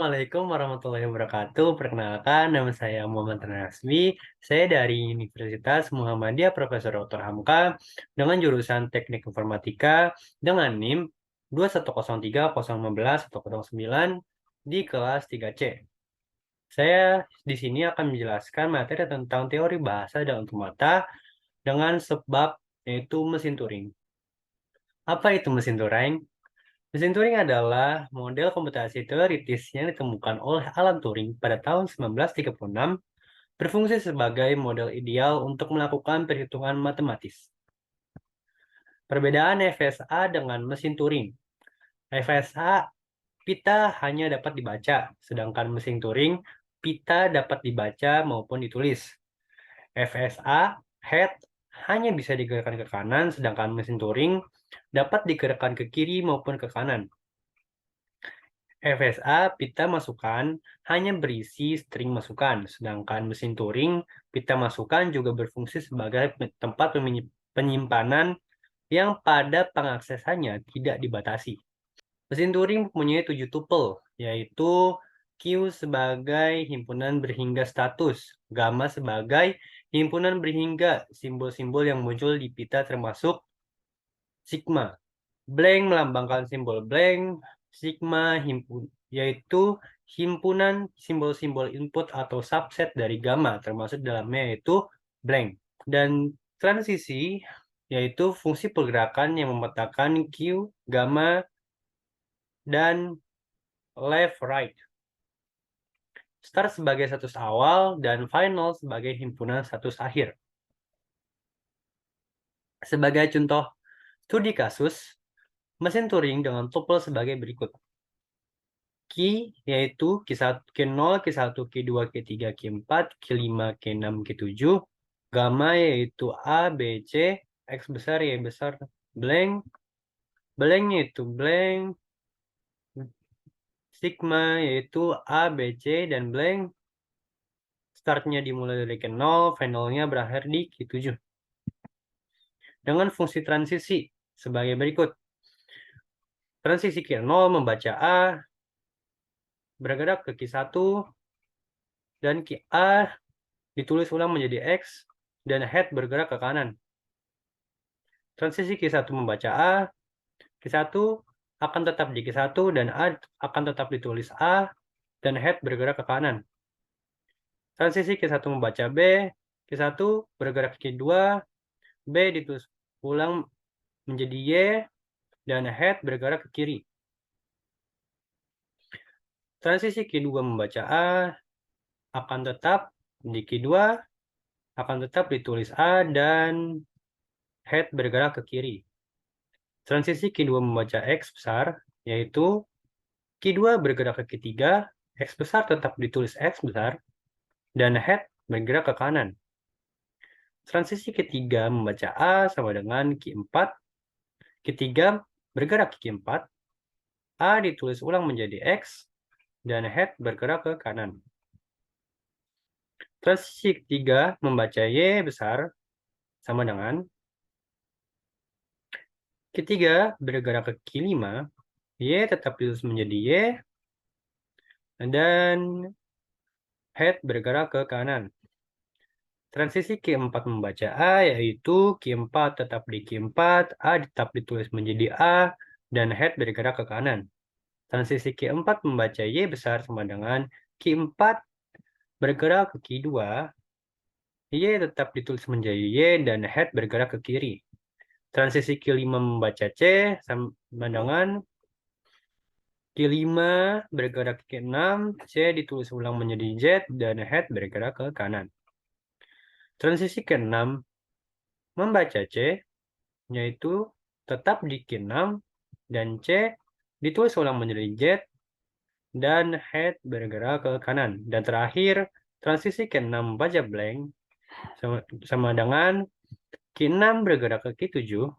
Assalamualaikum warahmatullahi wabarakatuh. Perkenalkan, nama saya Muhammad Rasmi. Saya dari Universitas Muhammadiyah Profesor Dr. Hamka dengan jurusan Teknik Informatika dengan NIM 21030151009 di kelas 3C. Saya di sini akan menjelaskan materi tentang teori bahasa dan otomata dengan sebab yaitu mesin Turing. Apa itu mesin Turing? Mesin Turing adalah model komputasi teoritis yang ditemukan oleh Alan Turing pada tahun 1936, berfungsi sebagai model ideal untuk melakukan perhitungan matematis. Perbedaan FSA dengan mesin Turing. FSA pita hanya dapat dibaca, sedangkan mesin Turing pita dapat dibaca maupun ditulis. FSA head hanya bisa digerakkan ke kanan, sedangkan mesin Turing dapat digerakkan ke kiri maupun ke kanan. FSA pita masukan hanya berisi string masukan, sedangkan mesin Turing pita masukan juga berfungsi sebagai tempat penyimpanan yang pada pengaksesannya tidak dibatasi. Mesin Turing mempunyai 7 tupel, yaitu Q sebagai himpunan berhingga status, gamma sebagai himpunan berhingga simbol-simbol yang muncul di pita termasuk sigma. Blank melambangkan simbol blank, sigma yaitu himpunan simbol-simbol input atau subset dari gamma, termasuk dalamnya yaitu blank. Dan transisi yaitu fungsi pergerakan yang memetakan Q, gamma, dan left right. Start sebagai status awal dan final sebagai himpunan status akhir. Sebagai contoh studi kasus, mesin Turing dengan tupel sebagai berikut. Key yaitu Q1, Q0, Q1, Q2, Q3, Q4, Q5, Q6, Q7. Gamma yaitu A, B, C. X besar, Y besar, blank. Blank yaitu blank. Sigma yaitu A, B, C, dan blank. Startnya dimulai dari Q0, finalnya berakhir di Q7. Dengan fungsi transisi sebagai berikut. Transisi Q0 membaca A, bergerak ke Q1, dan A ditulis ulang menjadi X, dan head bergerak ke kanan. Transisi Q1 membaca A, Q1 akan tetap di Q1, dan A akan tetap ditulis A, dan head bergerak ke kanan. Transisi Q1 membaca B, Q1 bergerak ke Q2, B ditulis ulang menjadi Y, dan head bergerak ke kiri. Transisi Q2 membaca A, akan tetap di Q2, akan tetap ditulis A, dan head bergerak ke kiri. Transisi Q2 membaca X besar, yaitu Q2 bergerak ke Q3, X besar tetap ditulis X besar, dan head bergerak ke kanan. Transisi ketiga membaca A sama dengan Q4, Q3 bergerak ke Q4, A ditulis ulang menjadi X, dan head bergerak ke kanan. Transisi ketiga membaca Y besar sama dengan Q3 bergerak ke Q5, Y tetap ditulis menjadi Y, dan head bergerak ke kanan. Transisi Q4 membaca A, yaitu Q4 tetap di Q4, A tetap ditulis menjadi A, dan head bergerak ke kanan. Transisi Q4 membaca Y besar sama dengan Q4 bergerak ke Q2, Y tetap ditulis menjadi Y, dan head bergerak ke kiri. Transisi Q5 membaca C sama dengan Q5 bergerak ke Q6, C ditulis ulang menjadi Z, dan head bergerak ke kanan. Transisi ke-6 membaca C, yaitu tetap di Q6, dan C ditulis ulang menjadi Z, dan head bergerak ke kanan. Dan terakhir, transisi ke-6 membaca blank, sama dengan Q6 bergerak ke Q7,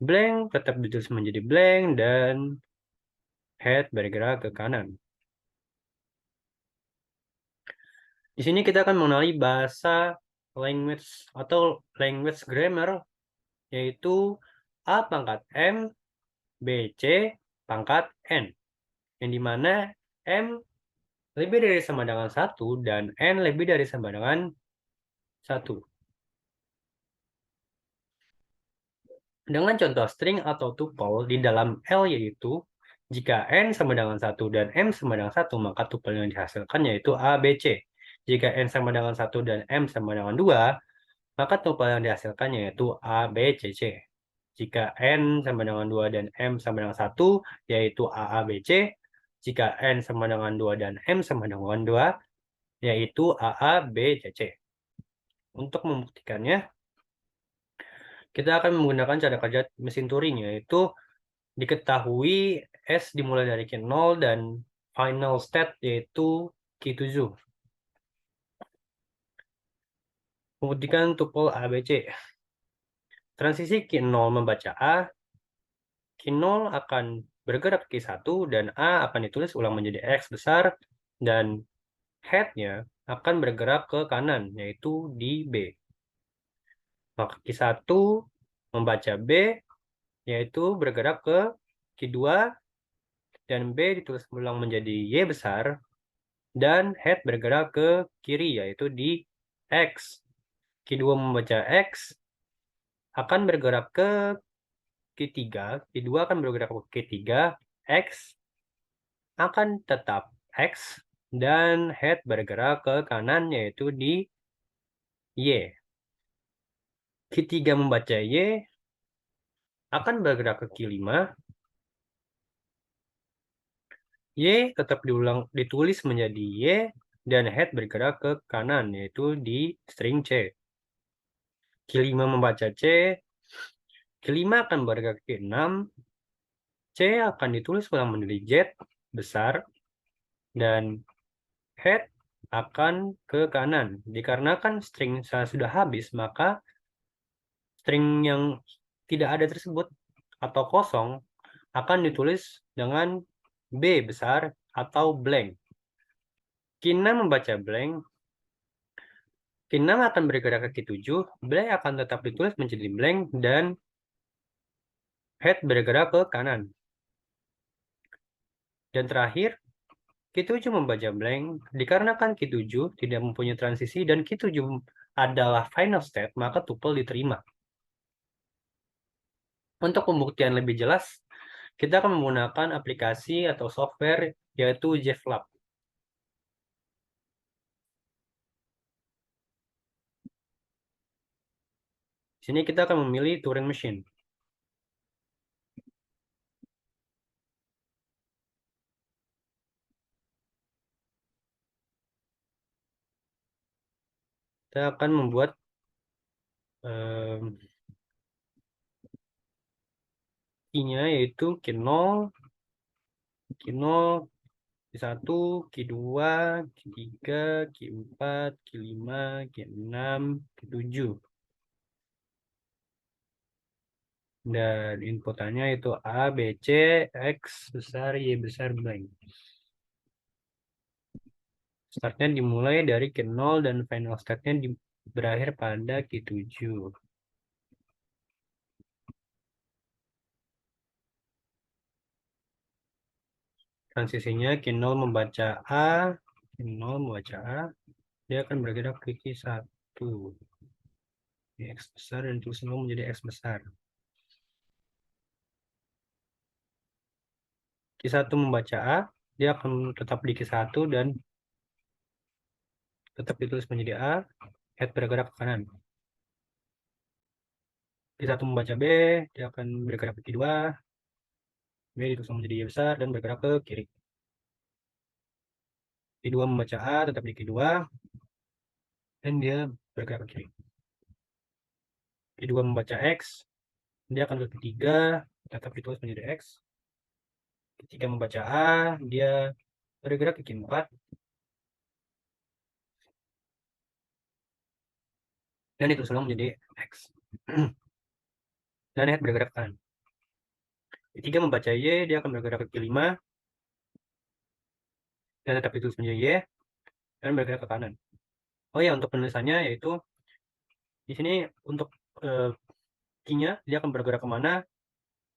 blank tetap ditulis menjadi blank, dan head bergerak ke kanan. Di sini kita akan mengenali bahasa language atau language grammar, yaitu A pangkat M, B, C pangkat N. Yang dimana M lebih dari sama dengan 1 dan N lebih dari sama dengan 1. Dengan contoh string atau tuple di dalam L yaitu, jika N sama dengan 1 dan M sama dengan 1, maka tuple yang dihasilkan yaitu A, B, C. Jika N sama dengan 1 dan M sama dengan 2, maka tuple yang dihasilkan yaitu A, B, C, C. Jika N sama dengan 2 dan M sama dengan 1, yaitu A, A, B, C. Jika N sama dengan 2 dan M sama dengan 2, yaitu A, A, B, C, C. Untuk membuktikannya, kita akan menggunakan cara kerja mesin Turing, yaitu diketahui S dimulai dari Q0 dan final state yaitu Q7. Membuktikan tuple ABC. Transisi Q0 membaca A, Q0 akan bergerak ke Q1 dan A akan ditulis ulang menjadi X besar dan head-nya akan bergerak ke kanan yaitu di B. Maka Q1 membaca B yaitu bergerak ke Q2 dan B ditulis ulang menjadi Y besar dan head bergerak ke kiri yaitu di X. Q2 membaca X akan bergerak ke Q3, Q2 akan bergerak ke Q3, X akan tetap X dan head bergerak ke kanan yaitu di Y. Q3 membaca Y akan bergerak ke Q5, Y tetap ditulis menjadi Y dan head bergerak ke kanan yaitu di string C. Q5 membaca C, Q5 akan bergerak ke Q6, C akan ditulis ulang menjadi Z besar dan head akan ke kanan. Dikarenakan string saya sudah habis, maka string yang tidak ada tersebut atau kosong akan ditulis dengan B besar atau blank. Q6 membaca blank, Q6 akan bergerak ke Q7, blank akan tetap ditulis menjadi blank dan head bergerak ke kanan. Dan terakhir, Q7 membaca blank, dikarenakan Q7 tidak mempunyai transisi dan Q7 adalah final state, maka tuple diterima. Untuk pembuktian lebih jelas, kita akan menggunakan aplikasi atau software yaitu JFlap. Di sini kita akan memilih Turing Machine. Kita akan membuat key-nya yaitu Q0, Q0, Q1, Q2, Q3, Q4, Q5, Q6, Q7. Dan inputannya itu A, B, C, X besar, Y besar, blank. Startnya dimulai dari Q0 dan final state-nya berakhir pada Q7. Transisinya Q0 membaca A, Q0 membaca A, dia akan bergerak ke Q1. X besar dan terus menjadi X besar. Q1 membaca A, dia akan tetap di Q1 dan tetap ditulis menjadi A, head bergerak ke kanan. Q1 membaca B, dia akan bergerak ke Q2, B ditulis menjadi Y besar dan bergerak ke kiri. Q2 membaca A, tetap di Q2, dan dia bergerak ke kiri. Q2 membaca X, dia akan ke ketiga, tetap ditulis menjadi X. Ketika membaca A, dia bergerak ke Q4, dan ditulis ulang menjadi X. Dan head bergerak ke kanan. Ketiga membaca Y, dia akan bergerak ke Q5, dan tetap ditulis menjadi Y, dan bergerak ke kanan. Oh ya, untuk penulisannya yaitu di sini untuk key-nya dia akan bergerak kemana.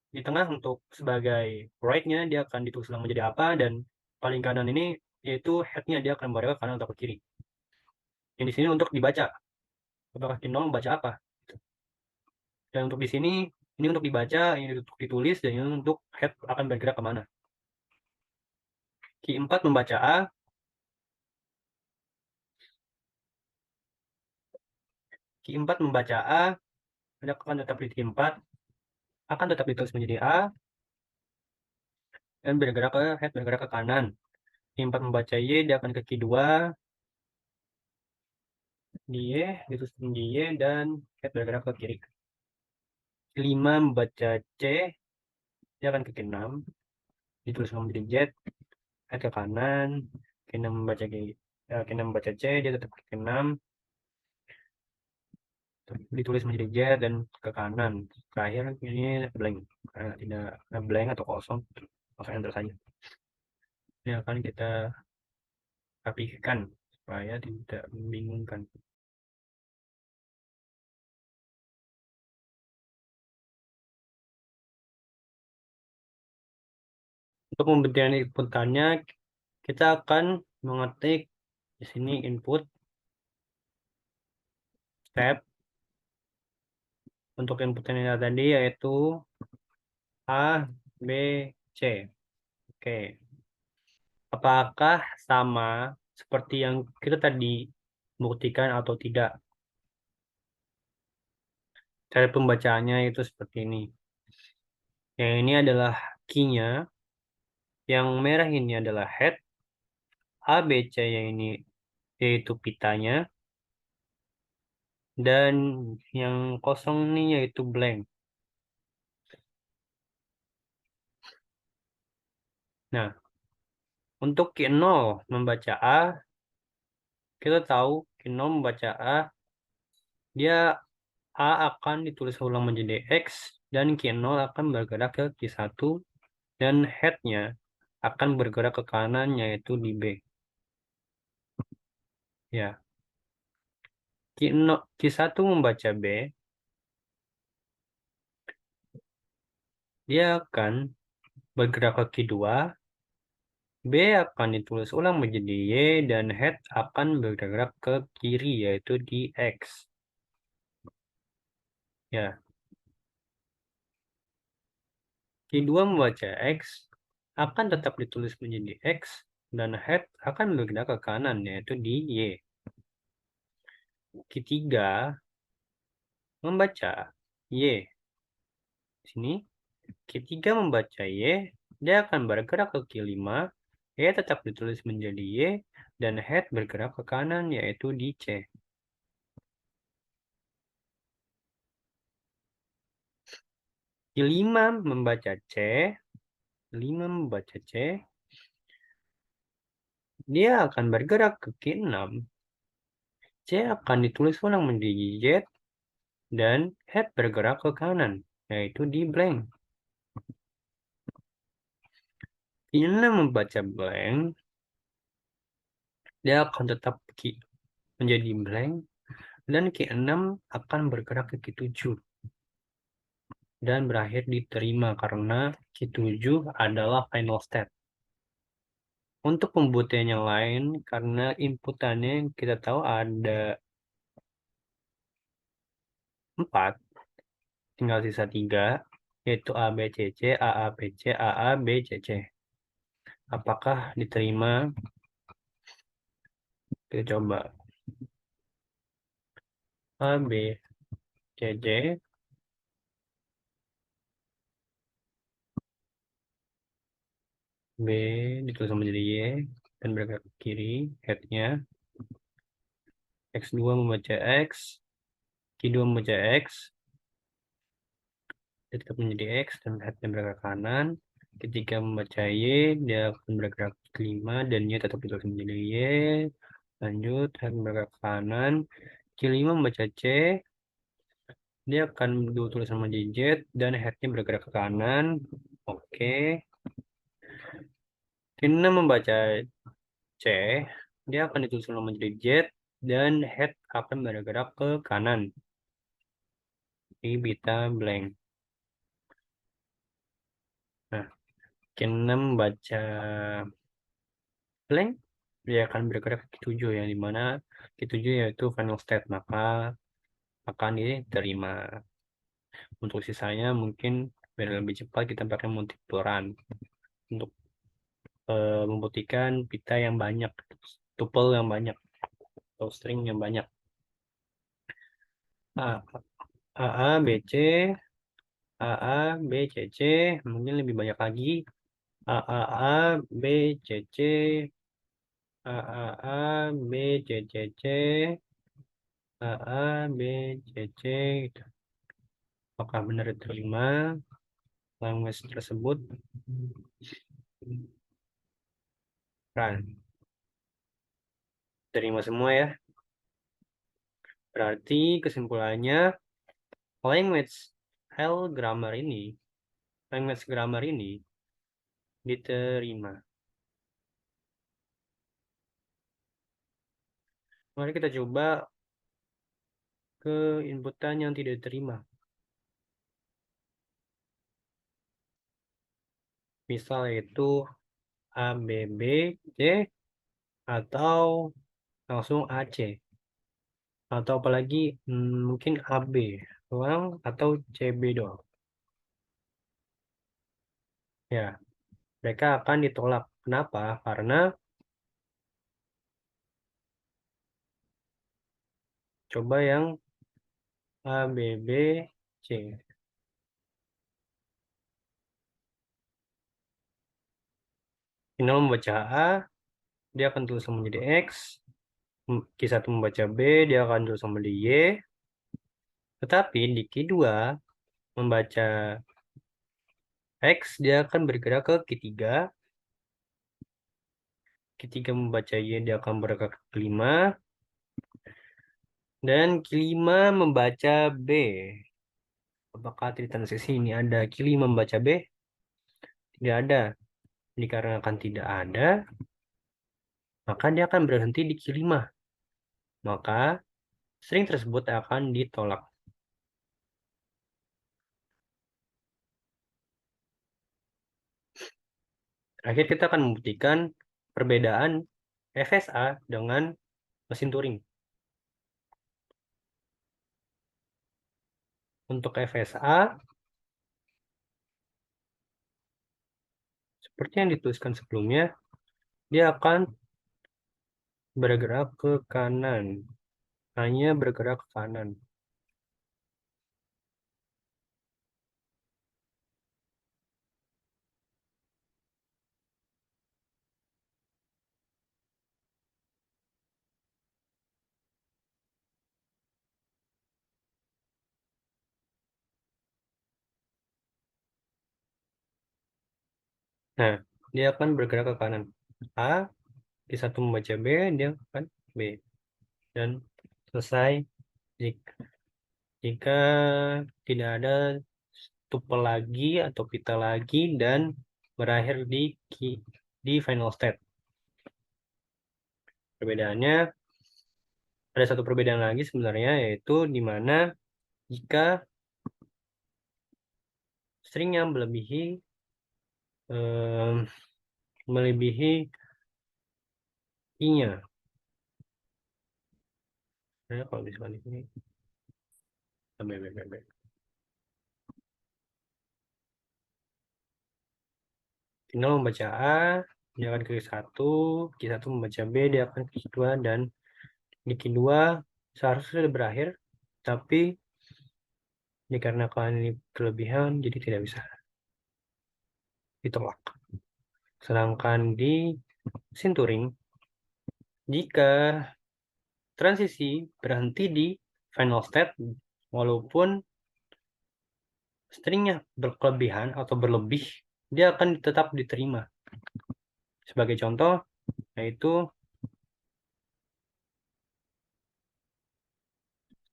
Di tengah untuk sebagai right-nya dia akan ditulis ulang menjadi apa, dan paling kanan ini yaitu headnya dia akan bergerak ke kanan atau ke kiri. Yang di sini untuk dibaca, apakah Q0 membaca apa? Dan untuk di sini, ini untuk dibaca, ini untuk ditulis, dan ini untuk head akan bergerak kemana. Q4 membaca A, Q4 membaca A, akan tetap di Q4, akan tetap ditulis menjadi A, dan bergerak ke head bergerak ke kanan. Q4 membaca Y, dia akan ke Q2, di Y, ditulis di Y, dan head bergerak ke kiri. Q5 membaca C, dia akan ke Q6, ditulis menjadi Z, head ke kanan. Q6 membaca Q6 membaca C, dia tetap ke Q6, ditulis menjadi Z dan ke kanan. Terakhir ini blank, karena tidak blank atau kosong, maka enter saja. Ini akan kita rapihkan supaya tidak membingungkan. Untuk pembentikan inputannya, kita akan mengetik di sini input step. Untuk inputannya tadi yaitu A, B, C. Oke. Apakah sama seperti yang kita tadi buktikan atau tidak? Cara pembacaannya itu seperti ini. Yang ini adalah key-nya. Yang merah ini adalah head. A, B, C yang ini yaitu pitanya. Dan yang kosong ini yaitu blank. Nah, untuk Q0 membaca A, kita tahu Q0 membaca A, dia A akan ditulis ulang menjadi X, dan Q0 akan bergerak ke Q1, dan headnya akan bergerak ke kanan, yaitu di B. Ya, Q1 membaca B, dia akan bergerak ke Q2, B akan ditulis ulang menjadi Y, dan head akan bergerak ke kiri, yaitu di X. Ya, Q2 membaca X, akan tetap ditulis menjadi X, dan head akan bergerak ke kanan, yaitu di Y. Q3 membaca Y. Sini, Q3 membaca Y, dia akan bergerak ke Q5, Y tetap ditulis menjadi Y, dan head bergerak ke kanan, yaitu di C. Q5 membaca C, 5 membaca C, dia akan bergerak ke Q6, C akan ditulis ulang menjadi Z, dan head bergerak ke kanan, yaitu di blank. Q6 membaca blank, dia akan tetap menjadi blank, dan Q6 akan bergerak ke Q7 dan berakhir diterima karena Q7 adalah final step. Untuk pembuktian yang lain, karena inputannya kita tahu ada 4, tinggal sisa 3, yaitu A, B, C, C, A, A, B, C, A, A, B, C, C. Apakah diterima? Kita coba. A, B, C, C. B ditulis menjadi Y dan bergerak ke kiri, headnya. X2 membaca X, Q2 membaca X, dia tetap menjadi X dan headnya bergerak ke kanan. Ketika membaca Y, dia akan bergerak ke 5 dan Y tetap ditulis menjadi Y. Lanjut, head bergerak ke kanan. Q5 membaca C, dia akan ditulis menjadi Z dan headnya bergerak ke kanan. Oke. Q6 membaca C, dia akan ditulis menjadi Z dan head akan bergerak ke kanan. Ini beta blank. Nah, Q6 baca blank, dia akan bergerak ke Q7 yang dimana Q7 yaitu final state, maka akan diterima. Untuk sisanya mungkin biar lebih cepat kita pakai multiple run untuk membuktikan pita yang banyak, tuple yang banyak atau string yang banyak. A, A, B, C, A, B, C, C, mungkin lebih banyak lagi. A, B, C, C, B, C, C, C, B, C, C, gitu. Apakah benar diterima language tersebut? Run. Terima semua ya. Berarti kesimpulannya language L grammar ini, language grammar ini diterima. Mari kita coba ke inputan yang tidak diterima. Misal yaitu A, B, B, C, atau langsung AC. Atau apalagi mungkin AB doang atau CB doang. Ya, mereka akan ditolak. Kenapa? Karena coba yang A, B, B, C. Final membaca A, dia akan tulis sama menjadi X. Q1 membaca B, dia akan tulis sama menjadi Y. Tetapi di Q2 membaca X, dia akan bergerak ke Q3. Q3 membaca Y, dia akan bergerak ke kelima. Dan Q5 membaca B. Apakah di transaksi ini ada Q5 membaca B? Tidak ada. Dikarenakan tidak ada, maka dia akan berhenti di Q5. Maka string tersebut akan ditolak. Terakhir kita akan membuktikan perbedaan FSA dengan mesin Turing. Untuk FSA, seperti yang dituliskan sebelumnya, dia akan bergerak ke kanan. Hanya bergerak ke kanan. Nah, dia akan bergerak ke kanan. A, di satu membaca B, dia akan B. Dan selesai jika, jika tidak ada tuple lagi atau pita lagi dan berakhir di final state. Perbedaannya ada satu perbedaan lagi sebenarnya, yaitu di mana jika string yang melebihi i-nya. Nah, kalau misalkan di sini final membaca A, dia akan klik 1, Q1 membaca B, dia akan klik 2, dan di Q2 seharusnya sudah berakhir, tapi dikarenakan ini kelebihan, jadi tidak bisa ditolak. Sedangkan di mesin Turing, jika transisi berhenti di final state, walaupun stringnya berkelebihan atau berlebih, dia akan tetap diterima. Sebagai contoh, yaitu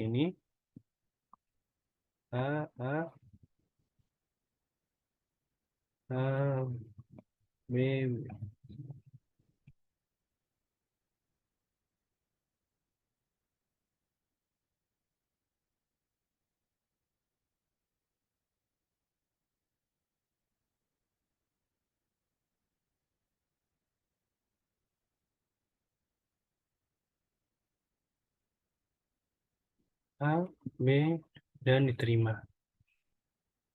ini A, B. A, B, dan diterima.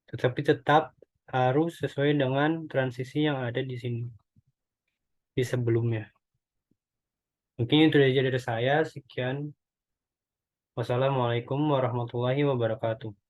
Tetapi tetap harus sesuai dengan transisi yang ada di sini, di sebelumnya. Mungkin itu saja dari saya. Sekian. Wassalamualaikum warahmatullahi wabarakatuh.